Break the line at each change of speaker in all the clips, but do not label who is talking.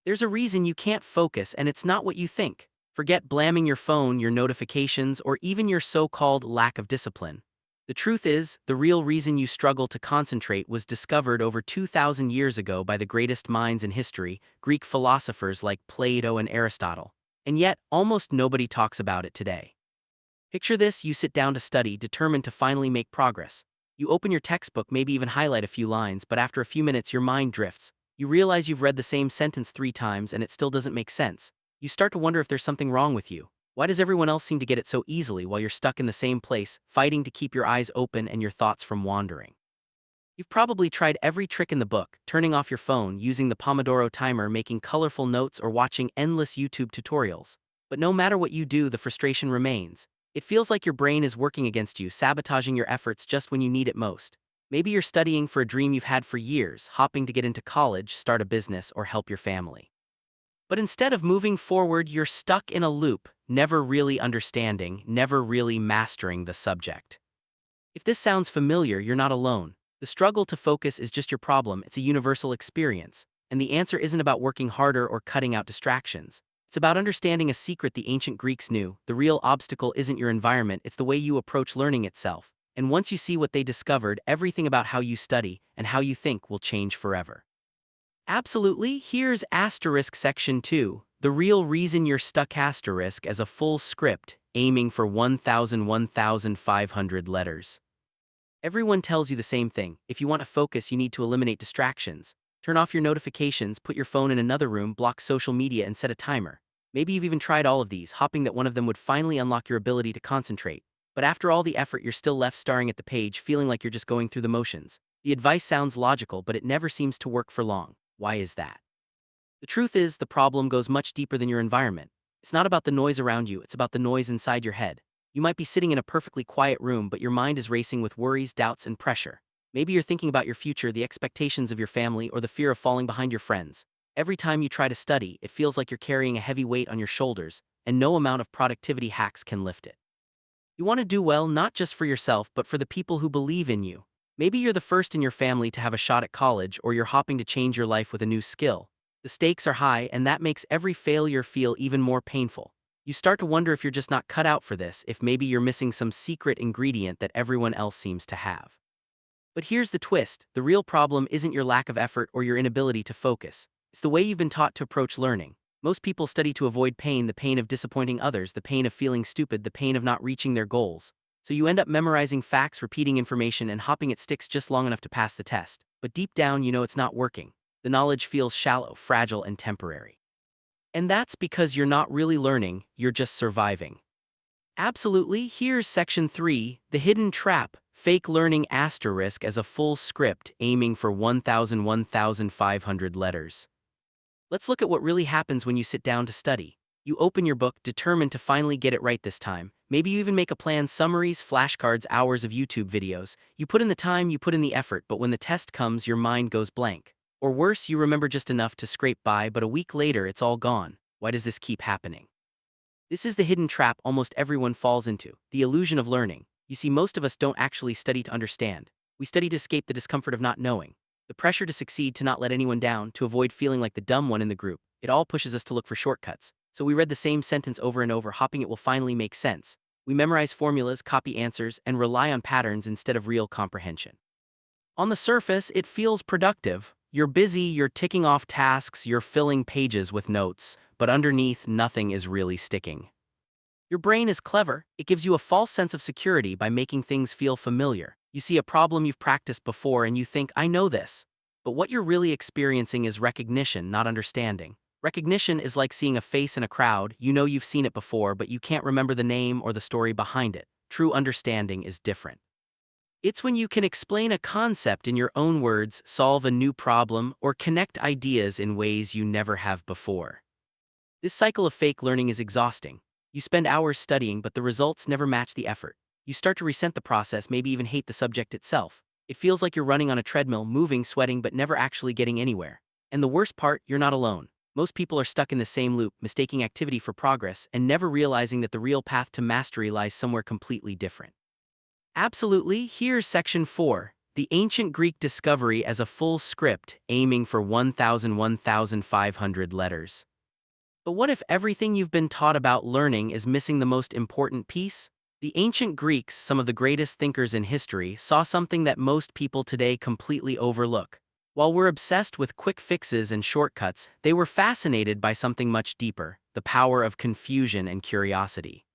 There's a reason you can't focus, and it's not what you think. Forget blaming your phone, your notifications, or even your so-called lack of discipline. The truth is, the real reason you struggle to concentrate was discovered over 2,000 years ago by the greatest minds in history, Greek philosophers like Plato and Aristotle. And yet, almost nobody talks about it today. Picture this: you sit down to study, determined to finally make progress. You open your textbook, maybe even highlight a few lines, but after a few minutes your mind drifts. You realize you've read the same sentence 3 times and it still doesn't make sense. You start to wonder if there's something wrong with you. Why does everyone else seem to get it so easily while you're stuck in the same place, fighting to keep your eyes open and your thoughts from wandering? You've probably tried every trick in the book: turning off your phone, using the Pomodoro timer, making colorful notes, or watching endless YouTube tutorials. But no matter what you do, the frustration remains. It feels like your brain is working against you, sabotaging your efforts just when you need it most. Maybe you're studying for a dream you've had for years, hoping to get into college, start a business, or help your family. But instead of moving forward, you're stuck in a loop, never really understanding, never really mastering the subject. If this sounds familiar, you're not alone. The struggle to focus is just your problem. It's a universal experience. And the answer isn't about working harder or cutting out distractions. It's about understanding a secret the ancient Greeks knew: the real obstacle isn't your environment, it's the way you approach learning itself. And once you see what they discovered, everything about how you study and how you think will change forever. Absolutely. Here's asterisk section 2. The real reason you're stuck, asterisk, as a full script, aiming for 1,500 letters. Everyone tells you the same thing: if you want to focus, you need to eliminate distractions. Turn off your notifications, put your phone in another room, block social media, and set a timer. Maybe you've even tried all of these, hoping that one of them would finally unlock your ability to concentrate. But after all the effort, you're still left staring at the page, feeling like you're just going through the motions. The advice sounds logical, but it never seems to work for long. Why is that? The truth is, the problem goes much deeper than your environment. It's not about the noise around you, it's about the noise inside your head. You might be sitting in a perfectly quiet room, but your mind is racing with worries, doubts, and pressure. Maybe you're thinking about your future, the expectations of your family, or the fear of falling behind your friends. Every time you try to study, it feels like you're carrying a heavy weight on your shoulders, and no amount of productivity hacks can lift it. You want to do well, not just for yourself, but for the people who believe in you. Maybe you're the first in your family to have a shot at college, or you're hoping to change your life with a new skill. The stakes are high, and that makes every failure feel even more painful. You start to wonder if you're just not cut out for this, if maybe you're missing some secret ingredient that everyone else seems to have. But here's the twist: the real problem isn't your lack of effort or your inability to focus. It's the way you've been taught to approach learning. Most people study to avoid pain: the pain of disappointing others, the pain of feeling stupid, the pain of not reaching their goals. So you end up memorizing facts, repeating information, and hoping it sticks just long enough to pass the test. But deep down, you know it's not working. The knowledge feels shallow, fragile, and temporary. And that's because you're not really learning, you're just surviving. Absolutely. Here's section 3, the hidden trap: fake learning, asterisk, as a full script, aiming for 1,500 letters. Let's look at what really happens when you sit down to study. You open your book, determined to finally get it right this time. Maybe you even make a plan: summaries, flashcards, hours of YouTube videos. You put in the time, you put in the effort, but when the test comes, your mind goes blank. Or worse, you remember just enough to scrape by, but a week later it's all gone. Why does this keep happening? This is the hidden trap almost everyone falls into: the illusion of learning. You see, most of us don't actually study to understand. We study to escape the discomfort of not knowing. The pressure to succeed, to not let anyone down, to avoid feeling like the dumb one in the group. It all pushes us to look for shortcuts. So we read the same sentence over and over, hoping it will finally make sense. We memorize formulas, copy answers, and rely on patterns instead of real comprehension. On the surface, it feels productive. You're busy, you're ticking off tasks, you're filling pages with notes, but underneath, nothing is really sticking. Your brain is clever. It gives you a false sense of security by making things feel familiar. You see a problem you've practiced before and you think, "I know this." But what you're really experiencing is recognition, not understanding. Recognition is like seeing a face in a crowd. You know you've seen it before, but you can't remember the name or the story behind it. True understanding is different. It's when you can explain a concept in your own words, solve a new problem, or connect ideas in ways you never have before. This cycle of fake learning is exhausting. You spend hours studying, but the results never match the effort. You start to resent the process, maybe even hate the subject itself. It feels like you're running on a treadmill, moving, sweating, but never actually getting anywhere. And the worst part, you're not alone. Most people are stuck in the same loop, mistaking activity for progress and never realizing that the real path to mastery lies somewhere completely different. Absolutely. Here's section 4, the ancient Greek discovery as a full script aiming for 1,500 letters. But what if everything you've been taught about learning is missing the most important piece? The ancient Greeks, some of the greatest thinkers in history, saw something that most people today completely overlook. While we're obsessed with quick fixes and shortcuts, they were fascinated by something much deeper: the power of confusion and curiosity.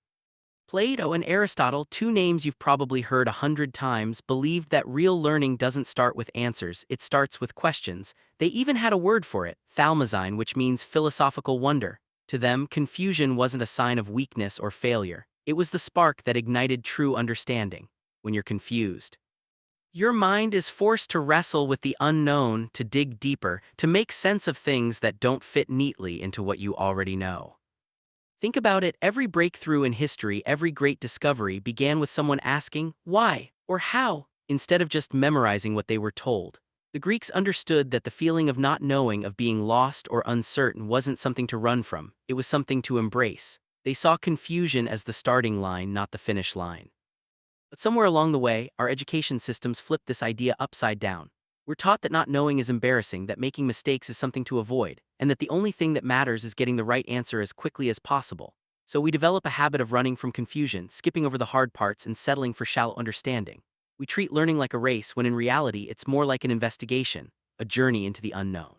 Plato and Aristotle, two names you've probably heard 100 times, believed that real learning doesn't start with answers, it starts with questions. They even had a word for it, thalmazine, which means philosophical wonder. To them, confusion wasn't a sign of weakness or failure. It was the spark that ignited true understanding. When you're confused, your mind is forced to wrestle with the unknown, to dig deeper, to make sense of things that don't fit neatly into what you already know. Think about it, every breakthrough in history, every great discovery began with someone asking, why, or how, instead of just memorizing what they were told. The Greeks understood that the feeling of not knowing, of being lost or uncertain, wasn't something to run from, it was something to embrace. They saw confusion as the starting line, not the finish line. But somewhere along the way, our education systems flipped this idea upside down. We're taught that not knowing is embarrassing, that making mistakes is something to avoid, and that the only thing that matters is getting the right answer as quickly as possible. So we develop a habit of running from confusion, skipping over the hard parts, and settling for shallow understanding. We treat learning like a race when in reality it's more like an investigation, a journey into the unknown.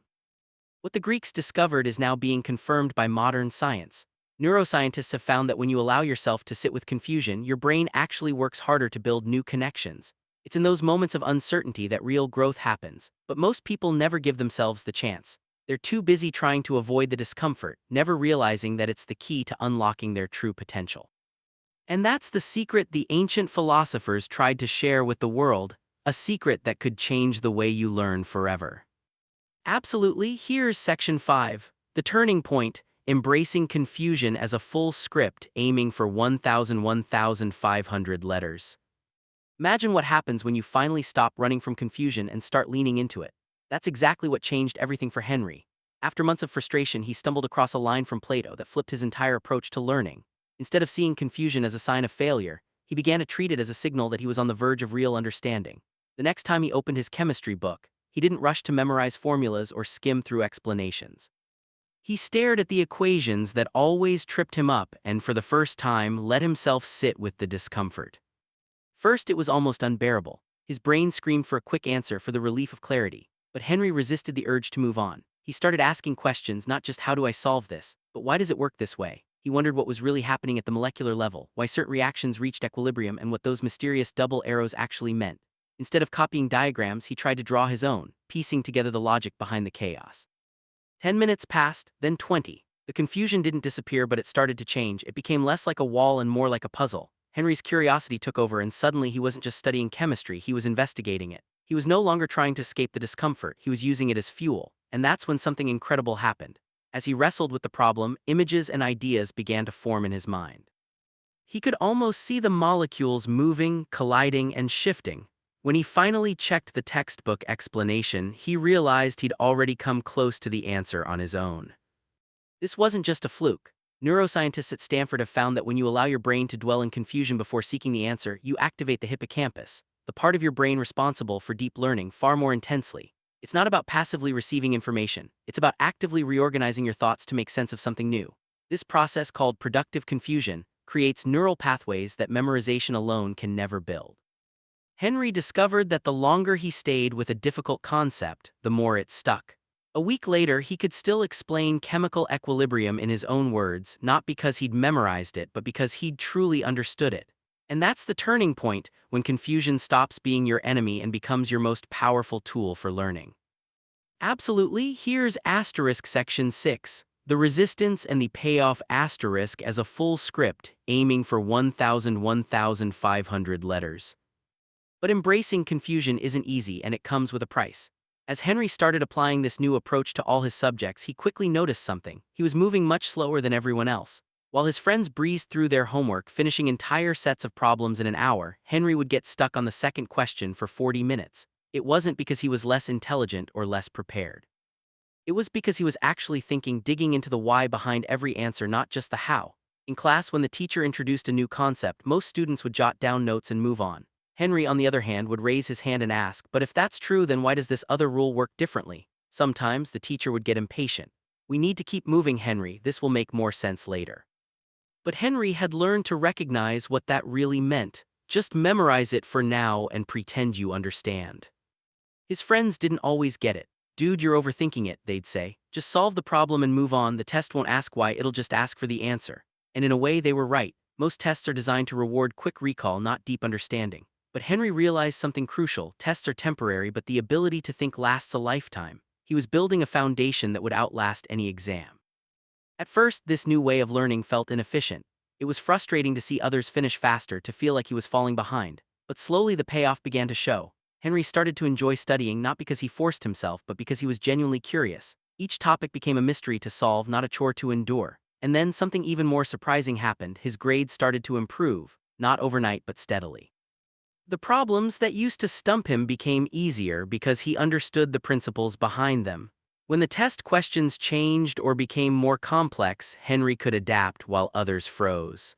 What the Greeks discovered is now being confirmed by modern science. Neuroscientists have found that when you allow yourself to sit with confusion, your brain actually works harder to build new connections. It's in those moments of uncertainty that real growth happens, but most people never give themselves the chance. They're too busy trying to avoid the discomfort, never realizing that it's the key to unlocking their true potential. And that's the secret the ancient philosophers tried to share with the world, a secret that could change the way you learn forever. Absolutely, here's section 5, the turning point, embracing confusion as a full script aiming for 1,500 letters. Imagine what happens when you finally stop running from confusion and start leaning into it. That's exactly what changed everything for Henry. After months of frustration, he stumbled across a line from Plato that flipped his entire approach to learning. Instead of seeing confusion as a sign of failure, he began to treat it as a signal that he was on the verge of real understanding. The next time he opened his chemistry book, he didn't rush to memorize formulas or skim through explanations. He stared at the equations that always tripped him up and, for the first time, let himself sit with the discomfort. First, it was almost unbearable. His brain screamed for a quick answer, for the relief of clarity. But Henry resisted the urge to move on. He started asking questions, not just how do I solve this, but why does it work this way? He wondered what was really happening at the molecular level, why certain reactions reached equilibrium, and what those mysterious double arrows actually meant. Instead of copying diagrams, he tried to draw his own, piecing together the logic behind the chaos. 10 minutes passed, then 20. The confusion didn't disappear, but it started to change. It became less like a wall and more like a puzzle. Henry's curiosity took over, and suddenly he wasn't just studying chemistry, he was investigating it. He was no longer trying to escape the discomfort, he was using it as fuel. And that's when something incredible happened. As he wrestled with the problem, images and ideas began to form in his mind. He could almost see the molecules moving, colliding, and shifting. When he finally checked the textbook explanation, he realized he'd already come close to the answer on his own. This wasn't just a fluke. Neuroscientists at Stanford have found that when you allow your brain to dwell in confusion before seeking the answer, you activate the hippocampus, the part of your brain responsible for deep learning, far more intensely. It's not about passively receiving information, it's about actively reorganizing your thoughts to make sense of something new. This process, called productive confusion, creates neural pathways that memorization alone can never build. Henry discovered that the longer he stayed with a difficult concept, the more it stuck. A week later, he could still explain chemical equilibrium in his own words, not because he'd memorized it, but because he'd truly understood it. And that's the turning point, when confusion stops being your enemy and becomes your most powerful tool for learning. Absolutely, here's asterisk section 6, the resistance and the payoff asterisk as a full script, aiming for 1,500 letters. But embracing confusion isn't easy, and it comes with a price. As Henry started applying this new approach to all his subjects, he quickly noticed something. He was moving much slower than everyone else. While his friends breezed through their homework, finishing entire sets of problems in an hour, Henry would get stuck on the second question for 40 minutes. It wasn't because he was less intelligent or less prepared. It was because he was actually thinking, digging into the why behind every answer, not just the how. In class, when the teacher introduced a new concept, most students would jot down notes and move on. Henry, on the other hand, would raise his hand and ask, "But if that's true, then why does this other rule work differently?" Sometimes the teacher would get impatient. "We need to keep moving, Henry, this will make more sense later." But Henry had learned to recognize what that really meant. Just memorize it for now and pretend you understand. His friends didn't always get it. "Dude, you're overthinking it," they'd say. "Just solve the problem and move on. The test won't ask why, it'll just ask for the answer." And in a way, they were right. Most tests are designed to reward quick recall, not deep understanding. But Henry realized something crucial: tests are temporary, but the ability to think lasts a lifetime. He was building a foundation that would outlast any exam. At first, this new way of learning felt inefficient. It was frustrating to see others finish faster, to feel like he was falling behind. But slowly the payoff began to show. Henry started to enjoy studying, not because he forced himself, but because he was genuinely curious. Each topic became a mystery to solve, not a chore to endure. And then something even more surprising happened: his grades started to improve, not overnight but steadily. The problems that used to stump him became easier because he understood the principles behind them. When the test questions changed or became more complex, Henry could adapt while others froze.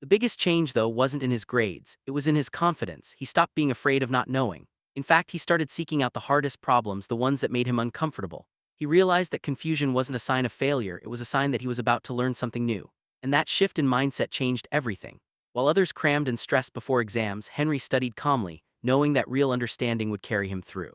The biggest change, though, wasn't in his grades, it was in his confidence. He stopped being afraid of not knowing. In fact, he started seeking out the hardest problems, the ones that made him uncomfortable. He realized that confusion wasn't a sign of failure, it was a sign that he was about to learn something new. And that shift in mindset changed everything. While others crammed and stressed before exams, Henry studied calmly, knowing that real understanding would carry him through.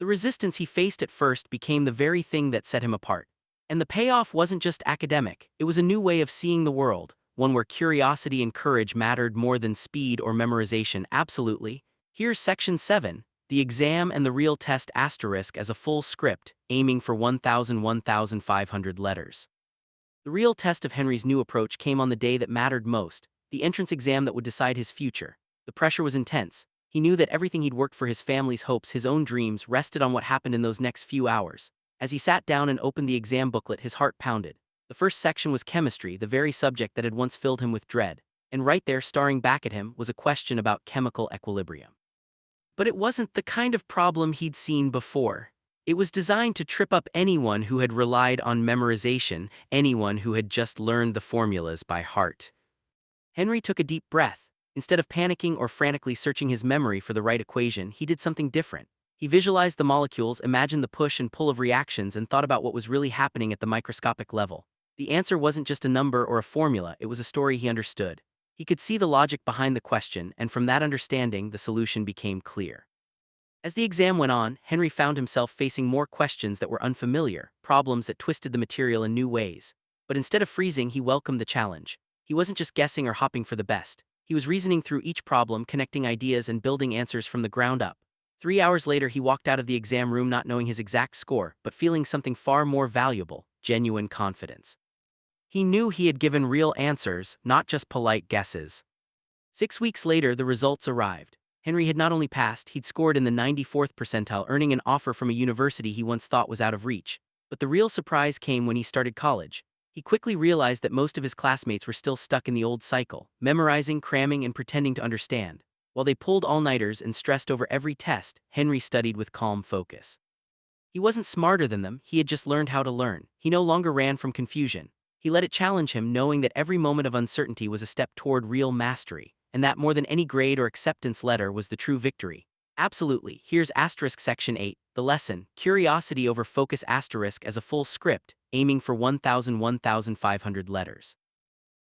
The resistance he faced at first became the very thing that set him apart. And the payoff wasn't just academic, it was a new way of seeing the world, one where curiosity and courage mattered more than speed or memorization. Absolutely. Here's section 7, the exam and the real test asterisk as a full script, aiming for 1,500 letters. The real test of Henry's new approach came on the day that mattered most, the entrance exam that would decide his future. The pressure was intense. He knew that everything he'd worked for, his family's hopes, his own dreams, rested on what happened in those next few hours. As he sat down and opened the exam booklet, his heart pounded. The first section was chemistry, the very subject that had once filled him with dread. And right there, staring back at him, was a question about chemical equilibrium. But it wasn't the kind of problem he'd seen before. It was designed to trip up anyone who had relied on memorization, anyone who had just learned the formulas by heart. Henry took a deep breath. Instead of panicking or frantically searching his memory for the right equation, he did something different. He visualized the molecules, imagined the push and pull of reactions, and thought about what was really happening at the microscopic level. The answer wasn't just a number or a formula, it was a story he understood. He could see the logic behind the question, and from that understanding, the solution became clear. As the exam went on, Henry found himself facing more questions that were unfamiliar, problems that twisted the material in new ways. But instead of freezing, he welcomed the challenge. He wasn't just guessing or hopping for the best. He was reasoning through each problem, connecting ideas and building answers from the ground up. 3 hours later, he walked out of the exam room not knowing his exact score, but feeling something far more valuable: genuine confidence. He knew he had given real answers, not just polite guesses. 6 weeks later, the results arrived. Henry had not only passed, he'd scored in the 94th percentile, earning an offer from a university he once thought was out of reach. But the real surprise came when he started college. He quickly realized that most of his classmates were still stuck in the old cycle, memorizing, cramming, and pretending to understand. While they pulled all-nighters and stressed over every test, Henry studied with calm focus. He wasn't smarter than them, he had just learned how to learn. He no longer ran from confusion. He let it challenge him, knowing that every moment of uncertainty was a step toward real mastery, and that more than any grade or acceptance letter was the true victory. Absolutely. Here's asterisk section 8, the lesson: curiosity over focus asterisk as a full script, aiming for 1,500 letters.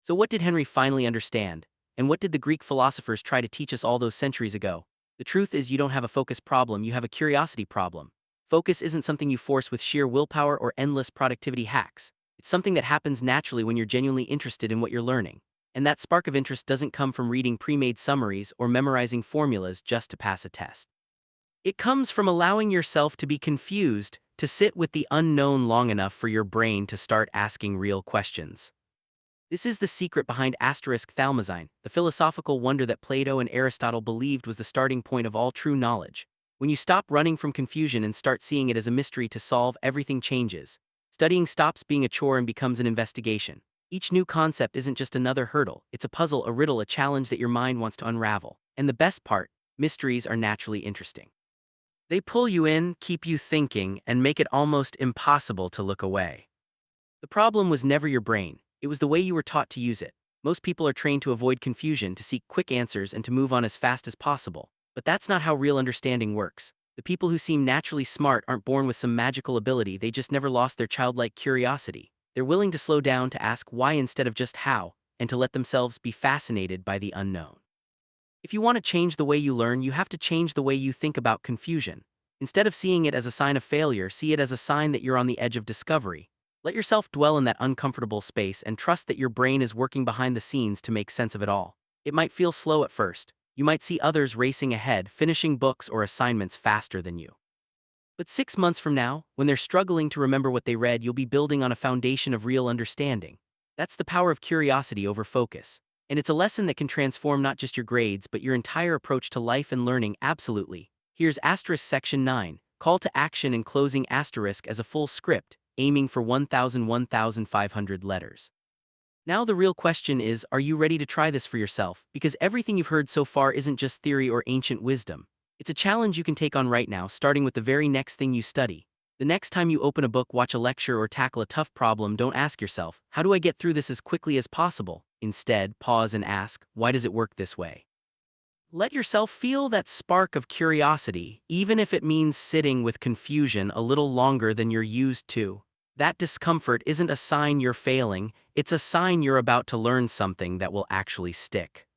So what did Henry finally understand? And what did the Greek philosophers try to teach us all those centuries ago? The truth is, you don't have a focus problem, you have a curiosity problem. Focus isn't something you force with sheer willpower or endless productivity hacks. It's something that happens naturally when you're genuinely interested in what you're learning. And that spark of interest doesn't come from reading pre-made summaries or memorizing formulas just to pass a test. It comes from allowing yourself to be confused, to sit with the unknown long enough for your brain to start asking real questions. This is the secret behind asterisk thalmazine, the philosophical wonder that Plato and Aristotle believed was the starting point of all true knowledge. When you stop running from confusion and start seeing it as a mystery to solve, everything changes. Studying stops being a chore and becomes an investigation. Each new concept isn't just another hurdle, it's a puzzle, a riddle, a challenge that your mind wants to unravel. And the best part, mysteries are naturally interesting. They pull you in, keep you thinking, and make it almost impossible to look away. The problem was never your brain, it was the way you were taught to use it. Most people are trained to avoid confusion, to seek quick answers, and to move on as fast as possible. But that's not how real understanding works. The people who seem naturally smart aren't born with some magical ability, they just never lost their childlike curiosity. They're willing to slow down, to ask why instead of just how, and to let themselves be fascinated by the unknown. If you want to change the way you learn, you have to change the way you think about confusion. Instead of seeing it as a sign of failure, see it as a sign that you're on the edge of discovery. Let yourself dwell in that uncomfortable space and trust that your brain is working behind the scenes to make sense of it all. It might feel slow at first. You might see others racing ahead, finishing books or assignments faster than you. But 6 months from now, when they're struggling to remember what they read, you'll be building on a foundation of real understanding. That's the power of curiosity over focus. And it's a lesson that can transform not just your grades, but your entire approach to life and learning. Absolutely. Here's asterisk section 9, call to action and closing asterisk as a full script, aiming for 1,500 letters. Now the real question is, are you ready to try this for yourself? Because everything you've heard so far isn't just theory or ancient wisdom. It's a challenge you can take on right now, starting with the very next thing you study. The next time you open a book, watch a lecture, or tackle a tough problem, don't ask yourself, how do I get through this as quickly as possible? Instead, pause and ask, why does it work this way? Let yourself feel that spark of curiosity, even if it means sitting with confusion a little longer than you're used to. That discomfort isn't a sign you're failing, it's a sign you're about to learn something that will actually stick.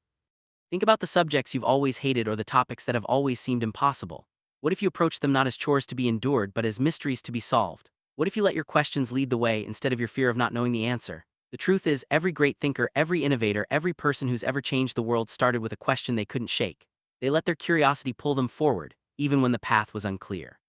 Think about the subjects you've always hated or the topics that have always seemed impossible. What if you approach them not as chores to be endured, but as mysteries to be solved? What if you let your questions lead the way instead of your fear of not knowing the answer? The truth is, every great thinker, every innovator, every person who's ever changed the world started with a question they couldn't shake. They let their curiosity pull them forward, even when the path was unclear.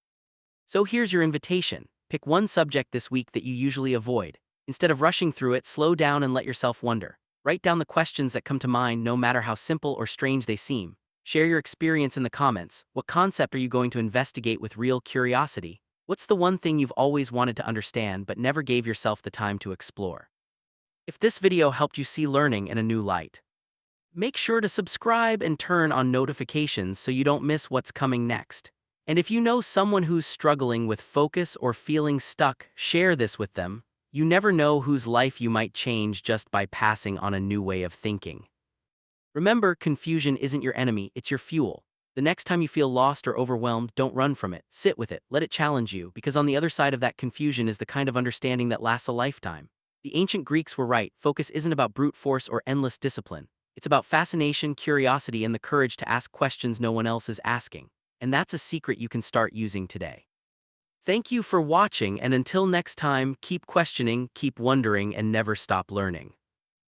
So here's your invitation. Pick one subject this week that you usually avoid. Instead of rushing through it, slow down and let yourself wonder. Write down the questions that come to mind, no matter how simple or strange they seem. Share your experience in the comments. What concept are you going to investigate with real curiosity? What's the one thing you've always wanted to understand but never gave yourself the time to explore? If this video helped you see learning in a new light, make sure to subscribe and turn on notifications so you don't miss what's coming next. And if you know someone who's struggling with focus or feeling stuck, share this with them. You never know whose life you might change just by passing on a new way of thinking. Remember, confusion isn't your enemy, it's your fuel. The next time you feel lost or overwhelmed, don't run from it. Sit with it, let it challenge you, because on the other side of that confusion is the kind of understanding that lasts a lifetime. The ancient Greeks were right, focus isn't about brute force or endless discipline. It's about fascination, curiosity, and the courage to ask questions no one else is asking. And that's a secret you can start using today. Thank you for watching, and until next time, keep questioning, keep wondering, and never stop learning.